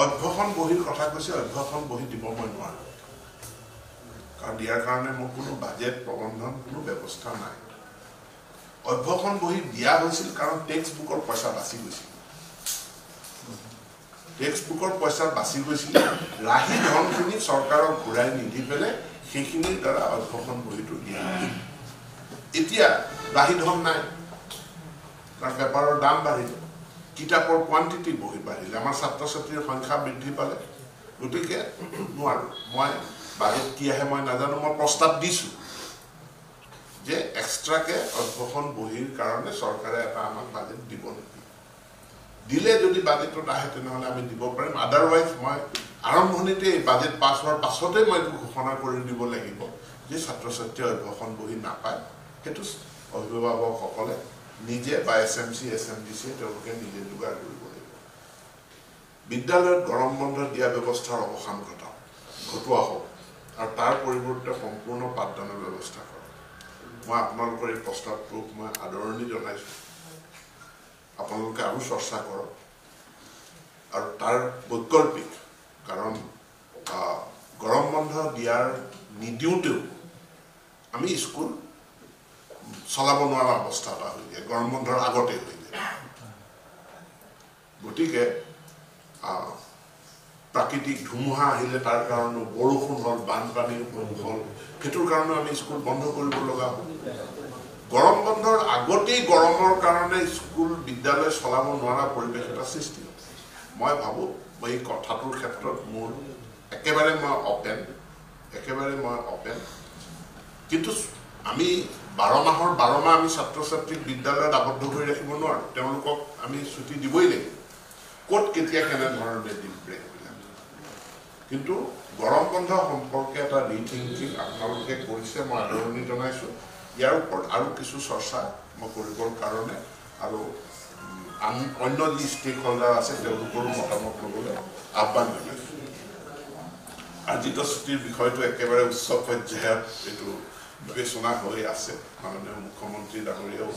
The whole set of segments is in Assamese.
অধ্যখন বহিৰ কথা কৈছে অধ্যখন বহি দিব মই নোৱাৰো কাৰণ দিয়াৰ কাৰণে মোৰ কোনো বাজেট প্ৰবন্ধন কোনো ব্যৱস্থা নাই অধ্যখন বহি দিয়া হৈছিল কাৰণ টেক্সট বুকৰ পইচা বাছি গৈছিল টেক্সট বুকৰ পইচা বাছি গৈছিল ৰাহি ধনখিনি চৰকাৰক ঘূৰাই নিদি পেলে সেইখিনিৰ দ্বাৰা অধ্যখন বহিটো দিয়া এতিয়া ৰাহি ধন নাই কাৰণ পেপাৰৰ দাম বাঢ়িল কিতাপৰ কোৱান্টিটি বহি বাঢ়িল আমাৰ ছাত্ৰ ছাত্ৰীৰ সংখ্যা বৃদ্ধি পালে গতিকে নোৱাৰো মই বাজেট কি আহে মই নাজানো মই প্ৰস্তাৱ দিছো যে এক্সট্ৰাকে অধ্যখন বহিৰ কাৰণে চৰকাৰে এটা আমাক বাজেট দিব নেকি দিলে যদি বাজেটত আহে তেনেহ'লে আমি দিব পাৰিম আদাৰৱাইজ মই আৰম্ভণিতে এই বাজেট পাছ হোৱাৰ পাছতে মই ঘোষণা কৰি দিব লাগিব যে ছাত্ৰ ছাত্ৰীয়ে অধ্যখন বহি নাপায় সেইটো অভিভাৱকসকলে নিজে বা SMC SMDC তেওঁলোকে নিজে যোগাৰ কৰিব লাগিব বিদ্যালয়ত গৰম বন্ধ দিয়া ব্যৱস্থাৰ অৱসান ঘটোৱা হোক আৰু তাৰ পৰিৱৰ্তে সম্পূৰ্ণ পাঠদানৰ ব্যৱস্থা কৰক মই আপোনালোকৰ এই প্ৰস্তাৱটোক মই আদৰণি জনাইছো আপোনালোকে আৰু চৰ্চা কৰক আৰু তাৰ বৈকল্পিক কাৰণ গৰম বন্ধ দিয়াৰ নিদিওঁতেও আমি স্কুল চলাব নোৱাৰা অৱস্থা এটা হৈ যায় গৰম বন্ধৰ আগতে হৈ যায় গতিকে প্ৰাকৃতিক ধুমুহা আহিলে তাৰ কাৰণে বৰষুণ হ'ল বানপানীৰ হ'ল সেইটোৰ কাৰণে আমি স্কুল বন্ধ কৰিব লগা হ'ল গৰম বন্ধৰ আগতেই গৰমৰ কাৰণে স্কুল বিদ্যালয় চলাব নোৱাৰা পৰিৱেশ এটা সৃষ্টি হ'ল মই ভাবো মই এই কথাটোৰ ক্ষেত্ৰত মোৰ একেবাৰে মই অপেন কিন্তু আমি 12 মাহৰ 12 মাহ আমি ছাত্ৰ ছাত্ৰীক বিদ্যালয়ত আবদ্ধ কৰি ৰাখিব নোৱাৰো তেওঁলোকক আমি ছুটি দিবই লাগিব ক'ত কেতিয়া কেনে ধৰণে দিম ব্ৰেকবিলাক কিন্তু গৰম বন্ধ সম্পৰ্কে এটা ৰিথিংকিং আপোনালোকে কৰিছে মই আদৰণি জনাইছো ইয়াৰ ওপৰত আৰু কিছু চৰ্চা মই কৰিবৰ কাৰণে আৰু অন্য যি ষ্টেক হোল্ডাৰ আছে তেওঁলোকৰো মতামত ল'বলৈ আহ্বান জনাইছো আজিৰ ছুটিৰ বিষয়টো একেবাৰে উচ্চ পৰ্যায়ত এইটো বিবেচনা হৈ আছে মাননীয় মুখ্যমন্ত্ৰী ডাঙৰীয়াও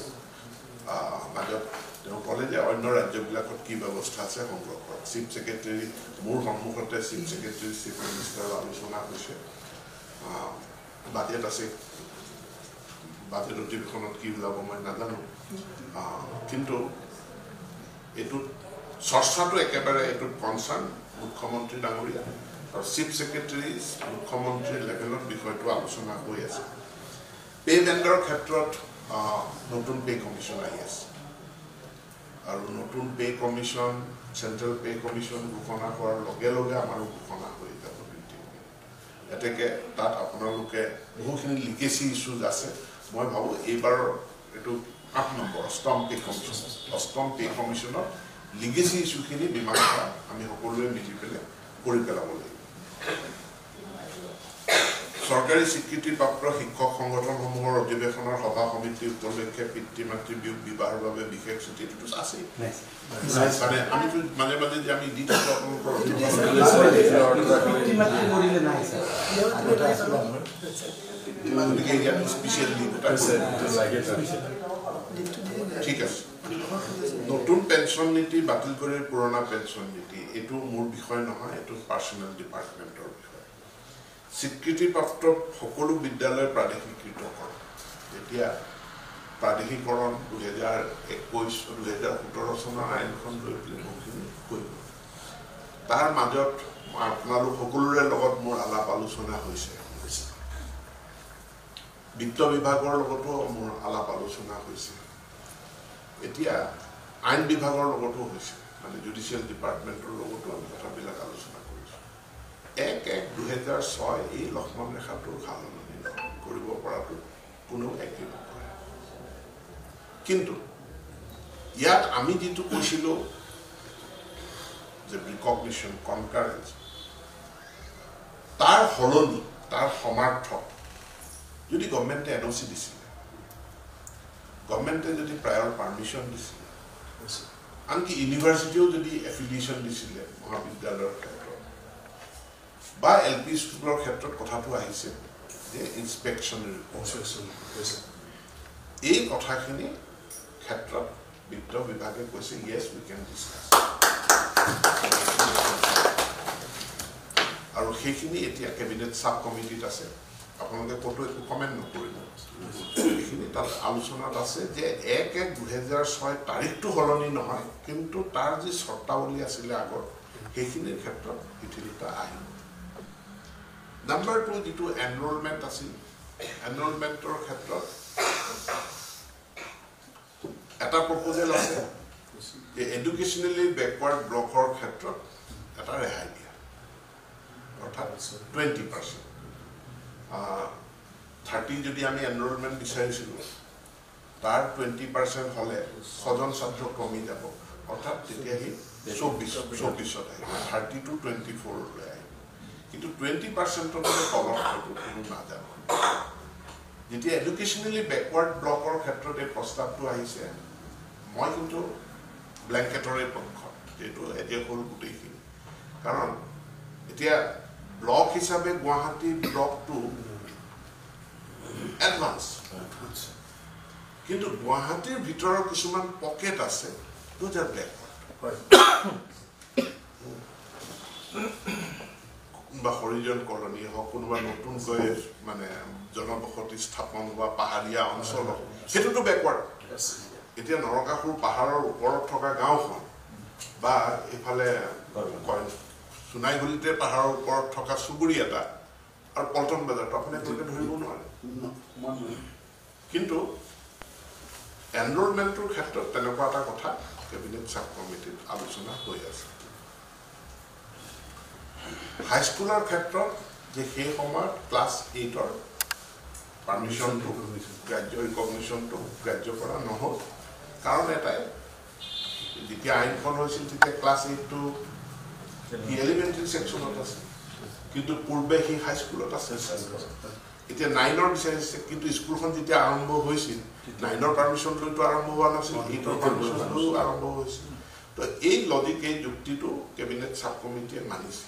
মাজত তেওঁ ক'লে যে অন্য ৰাজ্যবিলাকত কি ব্যৱস্থা আছে সংগ্ৰহ কৰক চিফ ছেক্ৰেটাৰী মোৰ সন্মুখতে চিফ ছেক্ৰেটাৰী চিফ মিনিষ্টাৰৰ আলোচনা হৈছে বাজেট আছে বাজেট অধিৱেশনত কি ওলাব মই নাজানো কিন্তু এইটোত চৰ্চাটো একেবাৰে এইটোত কনচাৰ্ণ মুখ্যমন্ত্ৰী ডাঙৰীয়া আৰু চিফ ছেক্ৰেটাৰী মুখ্যমন্ত্ৰীৰ লেভেলত বিষয়টো আলোচনা হৈ আছে পে বেণ্ডৰ ক্ষেত্ৰত নতুন পে কমিশ্যন আহি আছে আৰু নতুন pay commission central pay commission ঘোষণা কৰাৰ লগে লগে আমাৰো ঘোষণা হৈ যাব এতেকে তাত আপোনালোকে বহুখিনি লিগেচি ইছ্যুজ আছে মই ভাবো এইবাৰৰ এইটো 8 নম্বৰ অষ্টম পে কমিশ্যনত লিগেচি ইছ্যুখিনি মীমাংসা আমি সকলোৱে মিলি পেলাই কৰি পেলাব লাগিব চৰকাৰী স্বীকৃতিপ্ৰাপ্ত শিক্ষক সংগঠনসমূহৰ অধিৱেশনৰ সভা সমিতি উপলক্ষে পিতৃ মাতৃ বিয়োগ বিবাহৰ বাবে বিশেষ ছুটিটো আছে মানে আমি মাজে মাজে যে আমি দি থাকোঁ ঠিক আছে নতুন পেঞ্চন নীতি বাতিল কৰি পুৰণা পেঞ্চন নীতি এইটো মোৰ বিষয় নহয় এইটো পাৰ্চনেল ডিপাৰ্টমেণ্টৰ বিষয় স্বীকৃতিপ্ৰাপ্ত সকলো বিদ্যালয় প্ৰাদেশিকৃত কৰক এতিয়া প্ৰাদেশিকৰণ 2021-2017 চনৰ আইনখন লৈ পেলাই বহুখিনি কৰিব তাৰ মাজত আপোনালোক সকলোৰে লগত মোৰ আলাপ আলোচনা হৈছে বিত্ত বিভাগৰ লগতো মোৰ আলাপ আলোচনা হৈছে এতিয়া আইন বিভাগৰ লগতো হৈছে মানে জুডিচিয়েল ডিপাৰ্টমেণ্টৰ লগতো আমি কথাবিলাক আলোচনা কৰিছোঁ 1/1/2006 এই লক্ষ্মণ ৰেখাটোৰ সালসলনি কৰিব পৰাটো কোনো এগ্ৰী নকৰে কিন্তু ইয়াত আমি যিটো কৈছিলোঁ যে ৰিকগনিশ্যন কনকাৰেঞ্চ তাৰ সলনি তাৰ সমাৰ্থক যদি গভৰ্ণমেণ্টে এনঅ'চি দিছিলে গভৰ্ণমেণ্টে যদি প্ৰায়ৰ পাৰ্মিশ্যন দিছিলে আনকি ইউনিভাৰ্চিটিও যদি এফিলিয়েশ্যন দিছিলে মহাবিদ্যালয়ৰ ক্ষেত্ৰত বা LP স্কুলৰ ক্ষেত্ৰত কথাটো আহিছে যে ইনস্পেকশ্যন ৰিপৰ্ট এই কথাখিনি ক্ষেত্ৰত বিত্ত বিভাগে কৈছে yes we can discuss সেইখিনি এতিয়া কেবিনেট সাব কমিটিত আছে আপোনালোকে কতো একো কমেন্ট নকৰিব এইখিনি তাত আলোচনাত আছে যে 1/1/2006 তাৰিখটো হলনি নহয় কিন্তু তাৰ যি শৰ্তাৱলী আছিল আগৰ সেইখিনিৰ ক্ষেত্ৰত ইতিৰিক্ত আহিব নাম্বাৰ 2 যেটো এনৰোলমেন্ট আছিল এনৰোলমেন্টৰ ক্ষেত্ৰত এটা প্ৰপোজাল আছে যে এডুকেশনালি ব্যাকওয়াৰ্ড ব্লকৰ ক্ষেত্ৰত এটা ৰেহাই দিয়া অৰ্থাৎ 20% 30 যদি আমি এনৰোলমেন্ট বিচাৰিছিলো তাৰ 20% হলে 6জন ছাত্ৰ কমি যাব অৰ্থাৎ তেতিয়া হি 24 30 to 24 লৈ আহিব কিন্তু 20% তকৈ তলত হয়তো কোনো নাযাব যেতিয়া এডুকেশনালি ব্যাকওয়ার্ড ব্লকৰ ক্ষেত্ৰত এই প্ৰস্তাৱটো আহিছে মই কিন্তু ব্ল্যাঙ্কেটৰে পক্ষ যেটো এতিয়া হল গুটেইখিনি কাৰণ এতিয়া ব্লক হিচাপে গুৱাহাটী ব্লকটো এডভান্স কিন্তু গুৱাহাটীৰ ভিতৰৰ কিছুমান পকেট আছে দুটা ব্যাকওয়াৰ্ড বা হৰিজন কলনী হওক কোনোবা নতুনকৈ মানে জনবসতি স্থাপন হোৱা পাহাৰীয়া অঞ্চল সেটোটো ব্যাকওয়াৰ্ড এতিয়া নৰকাসুৰ পাহাৰৰ ওপৰত থকা গাঁওখন বা এফালে সোনাইগুলিতে পাহাৰৰ ওপৰত থকা সুগুৰি এটা আৰু পল্টন বজাৰটো আপুনি একেলগে ধৰিব নোৱাৰে কিন্তু এনৰোলমেন্টৰ ক্ষেত্ৰত তেনেকুৱা এটা কথা কেবিনেট সাব কমিটিত আলোচনা হৈ আছে হাই স্কুলৰ ক্ষেত্ৰত যে সেই সময়ত ক্লাছ 8ৰ পাৰমিশনটো গ্ৰাহ্য ৰিকগনিশ্যনটো গ্ৰাহ্য কৰা নহল কাৰণ এটাই যেতিয়া আইনখন হৈছিল তেতিয়া ক্লাছ 8 টো এলিমেন্টাৰী সেকশনত আছে কিন্তু পূৰ্বে সেই হাই স্কুলত আছে এতিয়া 9ৰ বিচাৰিছে কিন্তু স্কুলখন যেতিয়া আৰম্ভ হৈছিল 9ৰ পাৰমিশন লৈতো আৰম্ভ হোৱা নাছিল 8ৰ পাৰমিশন লৈ আৰম্ভ হৈছিল তো এই লজিক এই যুক্তিটো কেবিনেট সাব কমিটিয়ে মানিছে